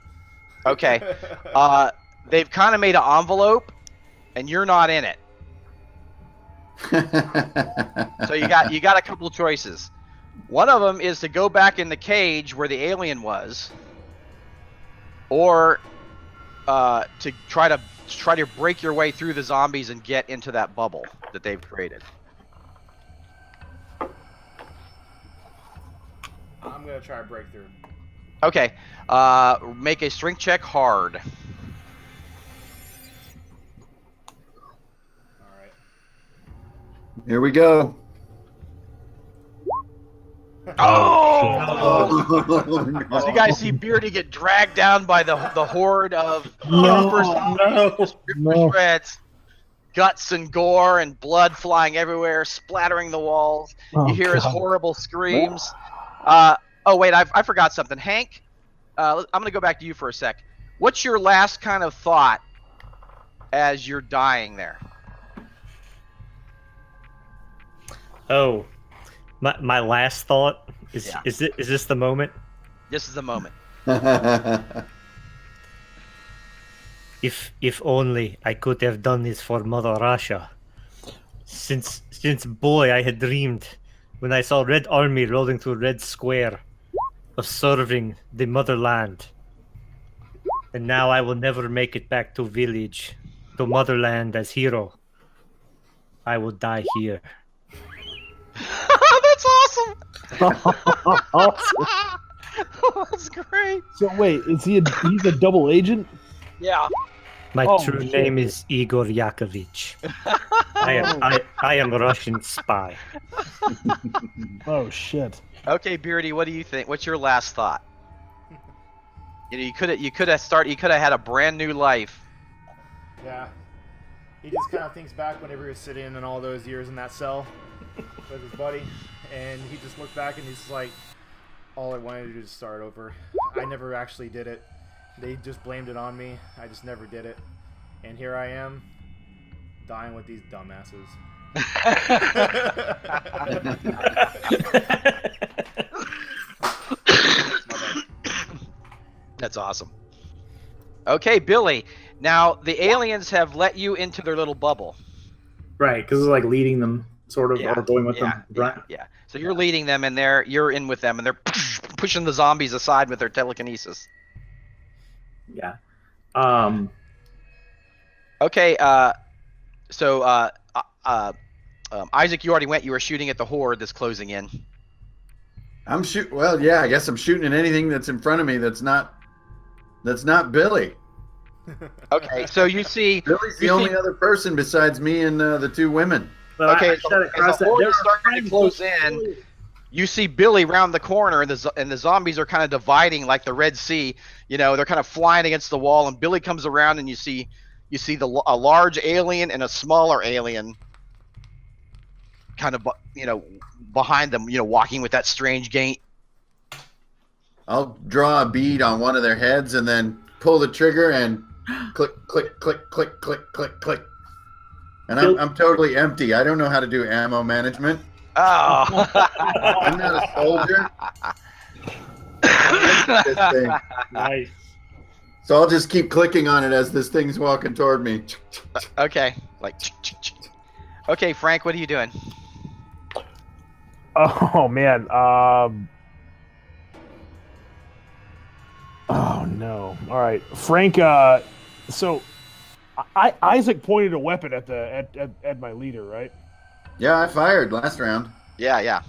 S2: Okay. They've kind of made an envelope, and you're not in it. So you got a couple of choices. One of them is to go back in the cage where the alien was, or to try to break your way through the zombies and get into that bubble that they've created.
S5: I'm gonna try to break through.
S2: Okay. Make a strength check hard.
S5: All right.
S4: Here we go.
S2: Oh! So you guys see Beardy get dragged down by the horde of
S3: No!
S1: No.
S2: shreds, guts and gore and blood flying everywhere, splattering the walls.
S1: Oh,
S2: You hear his
S1: God.
S2: horrible screams. Oh wait, I forgot something. Hank, I'm gonna go back to you for a sec. What's your last kind of thought as you're dying there?
S6: Oh, my last thought is
S2: Yeah.
S6: is this the moment?
S2: This is the moment.
S6: If only I could have done this for Mother Russia. Since boy I had dreamed when I saw Red Army rolling through Red Square of serving the motherland. And now I will never make it back to village, to motherland as hero. I will die here.
S2: That's awesome. That's great.
S1: So wait, he's a double agent?
S2: Yeah.
S6: My
S1: Oh,
S6: true
S1: shit.
S6: name is Igor Yakovich. I am a Russian spy.
S1: Oh shit.
S2: Okay, Beardy, what do you think? What's your last thought? You could have had a brand new life.
S5: Yeah. He just kind of thinks back whenever he was sitting in all those years in that cell with his buddy, and he just looked back and he's just like, all I wanted to do is start over. I never actually did it. They just blamed it on me. I just never did it. And here I am, dying with these dumbasses.
S2: That's awesome. Okay, Billy. Now the aliens have let you into their little bubble.
S3: Right, because it's like leading them, sort of, or going with them. Right.
S2: Yeah. So you're leading them, and you're in with them, and they're pushing the zombies aside with their telekinesis.
S3: Yeah.
S2: Okay. So Isaac, you already went. You were shooting at the horde that's closing in.
S4: Well, yeah, I guess I'm shooting at anything that's in front of me that's not That's not Billy.
S2: Okay, so you see.
S4: Billy's the
S2: You
S4: only
S2: see-
S4: other person besides me and the two women.
S3: But
S2: Okay,
S3: I
S2: so
S3: shot
S2: as
S3: across
S2: the
S3: that.
S2: horde
S3: There
S2: is
S3: are
S2: starting to
S3: friends
S2: close
S3: with
S2: in,
S3: Billy.
S2: you see Billy round the corner, and the zombies are kind of dividing like the Red Sea. You know, they're kind of flying against the wall, and Billy comes around, and you see a large alien and a smaller alien, kind of behind them. You know, walking with that strange gait.
S4: I'll draw a bead on one of their heads and then pull the trigger and click, click, click, click, click, click, click. And I'm totally empty. I don't know how to do ammo management.
S2: Oh.
S4: I'm not a soldier. This thing.
S6: Nice.
S4: So I'll just keep clicking on it as this thing's walking toward me.
S2: Okay, like. Okay, Frank, what are you doing?
S1: Oh man. Oh no. All right, Frank. So, Isaac pointed a weapon at my leader, right?
S4: Yeah, I fired last round.
S2: Yeah.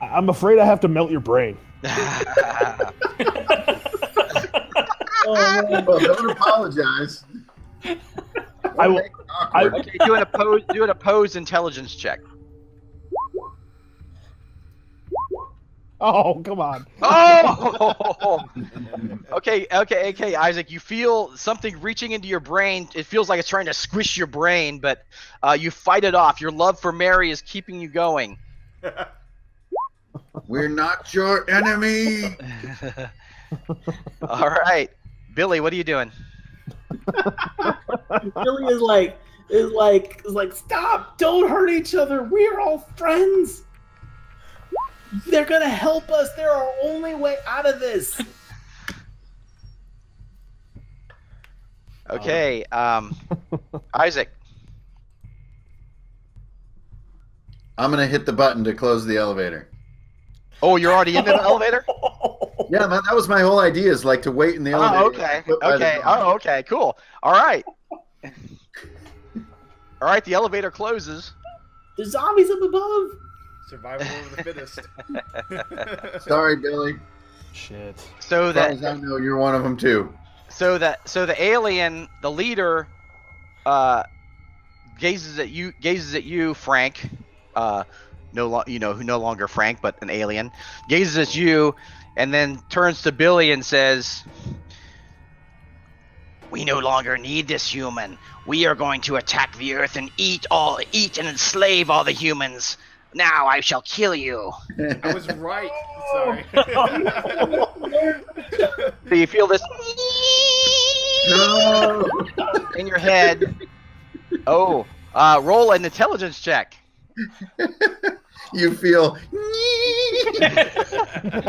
S1: I'm afraid I have to melt your brain.
S3: Oh, man.
S4: Well, don't apologize.
S1: I will.
S2: Okay, do an opposed intelligence check.
S1: Oh, come on.
S2: Oh! Okay, Isaac. You feel something reaching into your brain. It feels like it's trying to squish your brain, but you fight it off. Your love for Mary is keeping you going.
S4: We're not your enemy.
S2: All right, Billy, what are you doing?
S3: Billy is like, stop! Don't hurt each other. We're all friends. They're gonna help us. They're our only way out of this.
S2: Okay, Isaac.
S4: I'm going to hit the button to close the elevator.
S2: Oh, you're already in the elevator?
S4: Yeah, that was my whole idea, is like to wait in the elevator.
S2: Oh, okay.
S4: Put by the
S2: Okay.
S4: door.
S2: Oh, okay. Cool. All right. All right. The elevator closes.
S3: There's zombies up above.
S5: Survival of the fittest.
S4: Sorry, Billy.
S1: Shit.
S2: So
S4: As far as I know, you're one of them too.
S2: so the alien, the leader, gazes at you, Frank. No longer Frank, but an alien. Gazes at you, and then turns to Billy and says, "We no longer need this human. We are going to attack the earth and eat and enslave all the humans. Now I shall kill you."
S5: I was right. Sorry.
S2: So you feel this
S4: No.
S2: in your head. Oh, roll an intelligence check.
S4: You feel.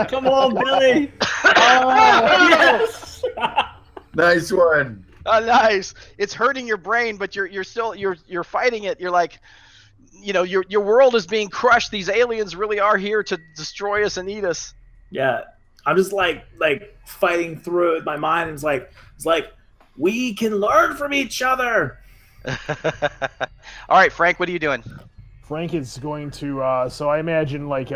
S3: Come on, Billy. Oh, yes.
S4: Nice one.
S2: Oh, nice. It's hurting your brain, but you're still fighting it. You're like, your world is being crushed. These aliens really are here to destroy us and eat us.
S3: Yeah, I'm just like fighting through it in my mind. It's like we can learn from each other.
S2: All right, Frank, what are you doing?
S1: Frank is going to. So I imagine like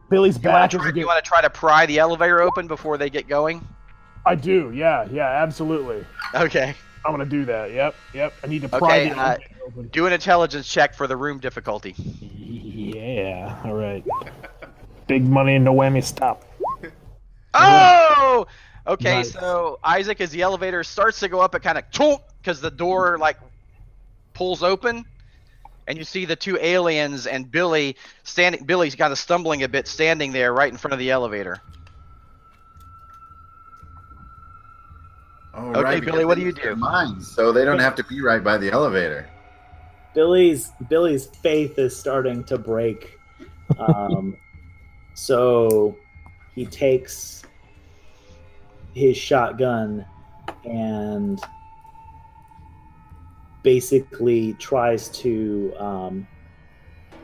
S1: Billy's
S2: You want
S1: back.
S2: to try to pry the elevator open before they get going?
S1: I do. Yeah. Absolutely.
S2: Okay.
S1: I'm gonna do that. Yep. I need to pry
S2: Okay,
S1: the elevator open.
S2: Do an intelligence check for the room difficulty.
S1: Yeah. All right. Big money, no whammy. Stop.
S2: Oh! Okay,
S1: Nice.
S2: so Isaac, as the elevator starts to go up, it kind of chonk because the door like pulls open, and you see the two aliens and Billy standing. Billy's kind of stumbling a bit, standing there right in front of the elevator.
S4: Oh,
S2: Okay,
S4: right,
S2: Billy, what do
S4: because
S2: you
S4: they're
S2: do?
S4: Mines, so they don't have to be right by the elevator.
S3: Billy's faith is starting to break. So he takes his shotgun and basically tries to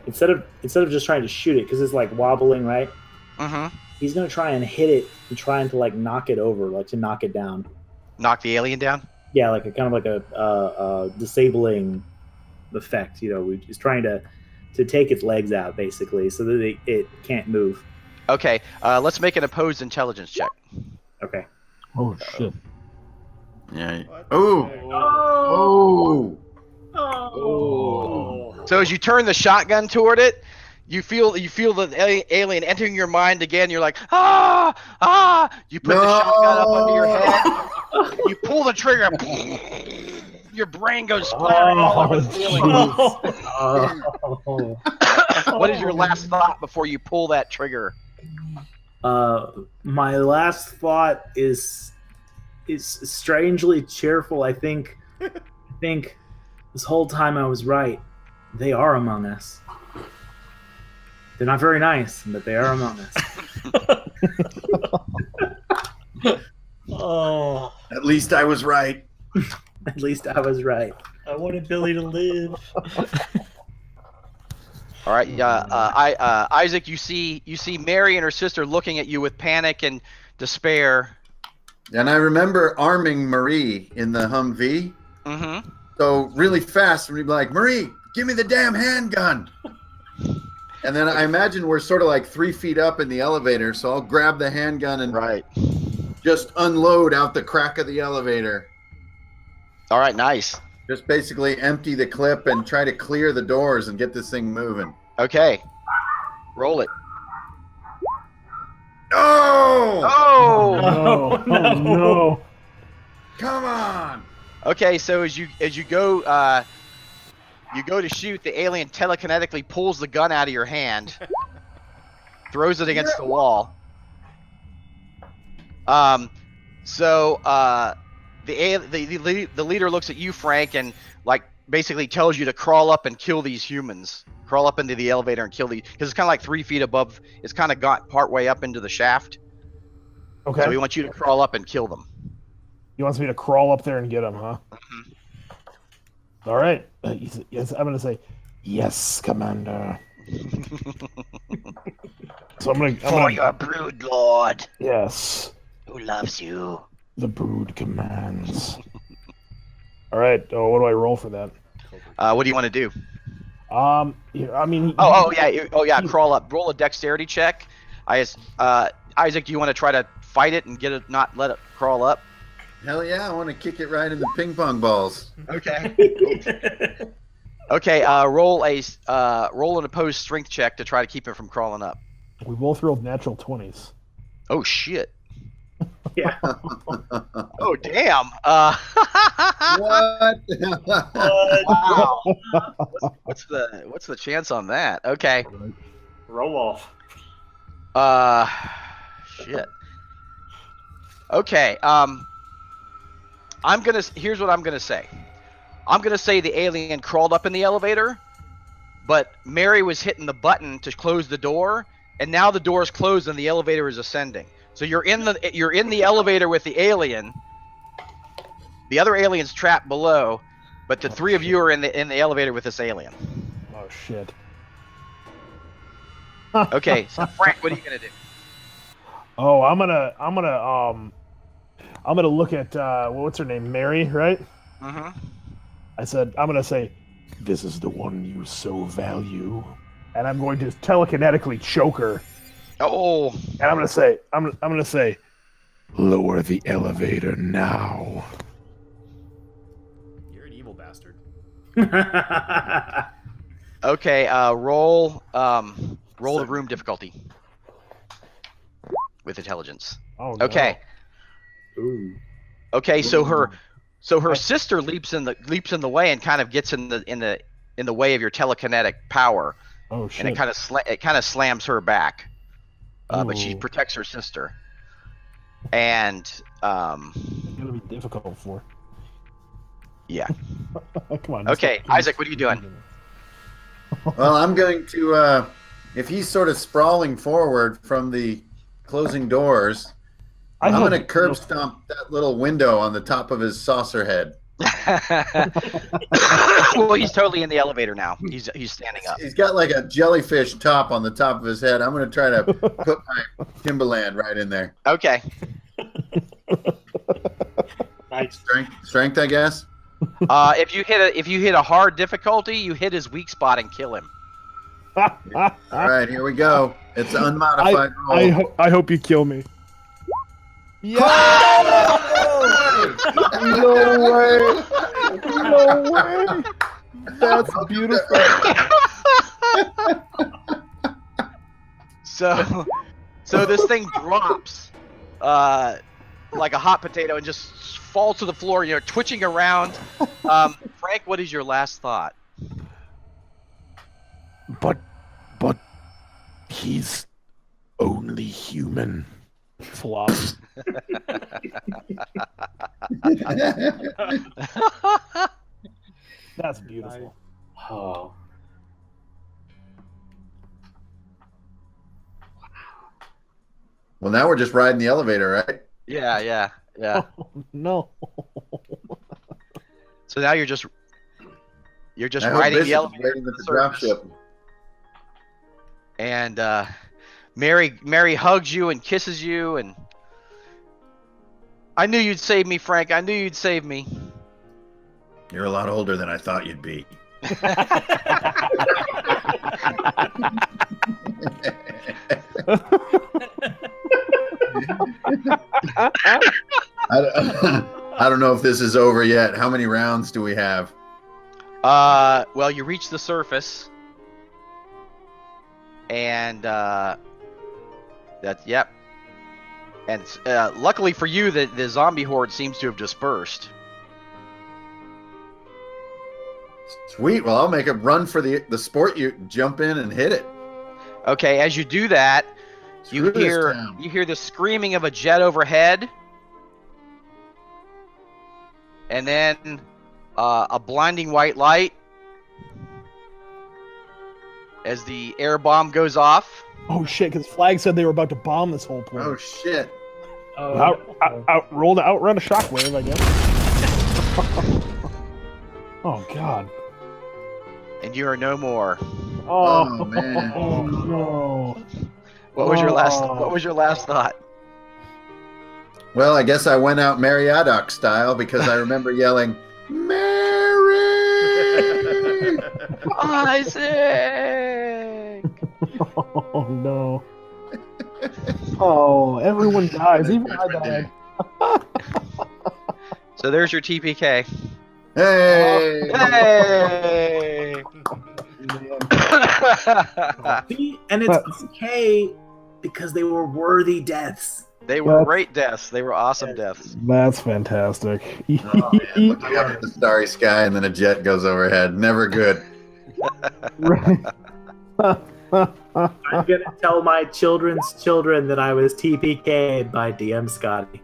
S3: instead of just trying to shoot it because it's like wobbling, right?
S2: Mm-hmm.
S3: He's gonna try and hit it and trying to like knock it over, like to knock it down.
S2: Knock the alien down.
S3: Yeah, like a kind of like a disabling effect. He's trying to take its legs out basically, so that it can't move.
S2: Okay, let's make an opposed intelligence check.
S3: Okay.
S1: Oh shit!
S4: Yeah.
S5: What?
S4: Oh.
S3: Oh.
S4: Oh.
S2: So as you turn the shotgun toward it, you feel the alien entering your mind again. You're like, ah! You put the shotgun up under your head. You pull the trigger. Your brain goes splattering all over the ceiling.
S3: Oh.
S2: What is your last thought before you pull that trigger?
S3: My last thought is strangely cheerful. I think this whole time I was right. They are among us. They're not very nice, but they are among us.
S6: Oh,
S4: At least I was right.
S3: At least I was right.
S6: I wanted Billy to live.
S2: All right, Isaac, you see Mary and her sister looking at you with panic and despair.
S4: And I remember arming Marie in the Humvee.
S2: Mm-hmm.
S4: So really fast, we'd be like, Marie, give me the damn handgun. And then I imagine we're sort of like 3 feet up in the elevator, so I'll grab the handgun and
S2: Right.
S4: just unload out the crack of the elevator.
S2: All right, nice.
S4: Just basically empty the clip and try to clear the doors and get this thing moving.
S2: Okay. Roll it.
S4: Oh!
S2: Oh!
S1: Oh, oh no!
S4: Come on!
S2: Okay, so as you go to shoot, the alien telekinetically pulls the gun out of your hand, throws it against the wall. The leader looks at you, Frank, and like basically tells you to crawl up and kill these humans. Crawl up into the elevator and kill these, because it's kind of like 3 feet above. It's kind of got part way up into the shaft.
S1: Okay.
S2: So he wants you to crawl up and kill them.
S1: He wants me to crawl up there and get him, huh?
S2: Mhm.
S1: All right. Yes, I'm gonna say, yes, Commander. So I'm gonna
S2: your brood lord,
S1: yes.
S2: who loves you.
S1: The brood commands. All right. Oh, what do I roll for that?
S2: What do you want to do?
S1: Yeah, I mean.
S2: Oh yeah. Crawl up. Roll a dexterity check. Isaac, do you want to try to fight it and get it, not let it crawl up?
S4: Hell yeah, I want to kick it right in the ping pong balls.
S2: Okay. Okay. Roll an opposed strength check to try to keep it from crawling up.
S1: We both rolled natural 20s.
S2: Oh shit.
S3: Yeah.
S2: Oh damn.
S4: What?
S2: Wow. What's the chance on that? Okay.
S6: Roll off.
S2: Shit. Okay. Here's what I'm gonna say. I'm gonna say the alien crawled up in the elevator, but Mary was hitting the button to close the door, and now the door is closed and the elevator is ascending. So you're in the elevator with the alien. The other alien's trapped below, but the three of you are in the elevator with this alien.
S1: Oh shit.
S2: Okay, so Frank, what are you gonna do?
S1: Oh, I'm gonna look at what's her name, Mary, right?
S2: Mm-hmm.
S1: I said I'm gonna say, "This is the one you so value," and I'm going to telekinetically choke her.
S2: Oh.
S1: And I'm gonna say, "Lower the elevator now."
S5: You're an evil bastard.
S2: Okay. Roll the room difficulty with intelligence.
S1: Oh, no.
S2: Okay.
S3: Ooh.
S2: Okay. So her sister leaps in the way and kind of gets in the way of your telekinetic power,
S1: Oh shit.
S2: and it kind of slams her back. But she
S1: Ooh.
S2: protects her sister. And
S1: It's gonna be difficult for.
S2: yeah.
S1: Come on.
S2: Okay, Isaac, what are you doing?
S4: Well, I'm going to, if he's sort of sprawling forward from the closing doors, I'm going to curb stomp that little window on the top of his saucer head.
S2: Well, he's totally in the elevator now. He's standing up.
S4: He's got like a jellyfish top on the top of his head. I'm going to try to put my Timberland right in there.
S2: Okay.
S6: Nice.
S4: Strength, I guess.
S2: If you hit a hard difficulty, you hit his weak spot and kill him.
S4: All right, here we go. It's an unmodified roll.
S1: I hope you kill me. Yeah! No way! No way! That's beautiful.
S2: So this thing drops like a hot potato and just falls to the floor. You're twitching around. Frank, what is your last thought?
S1: But he's only human. Flop. That's beautiful.
S3: Oh.
S4: Well, now we're just riding the elevator, right?
S2: Yeah.
S1: Oh, no.
S2: So now you're just
S4: I hope
S2: riding
S4: Bishop's
S2: the elevator
S4: waiting
S2: to
S4: at
S2: the
S4: the drop
S2: surface.
S4: ship.
S2: And Mary hugs you and kisses you, and I knew you'd save me, Frank. I knew you'd save me.
S4: You're a lot older than I thought you'd be. I don't know if this is over yet. How many rounds do we have?
S2: Well, you reach the surface, and yep. And luckily for you, the zombie horde seems to have dispersed.
S4: Sweet. Well, I'll make a run for the sport. You jump in and hit it.
S2: Okay, as you do that, you
S4: Screw this
S2: hear
S4: town.
S2: the screaming of a jet overhead, and then a blinding white light as the air bomb goes off.
S1: Oh shit! Because Flag said they were about to bomb this whole place.
S4: Oh shit!
S1: Outrun a shockwave, I guess. Oh god.
S2: And you are no more.
S4: Oh, man.
S1: Oh no.
S2: What was your last thought?
S4: Well, I guess I went out Mariadoc style because I remember yelling, "Mary!"
S2: Isaac!
S1: Oh no. Oh, everyone dies. Even I died.
S2: So there's your TPK.
S4: Hey!
S2: Hey!
S3: See? And it's okay because they were worthy deaths.
S2: They were great deaths. They were awesome deaths.
S1: That's fantastic.
S4: Oh, man. Looking up at the starry sky and then a jet goes overhead. Never good.
S1: Right.
S3: I'm gonna tell my children's children that I was TPK'd by DM Scotty.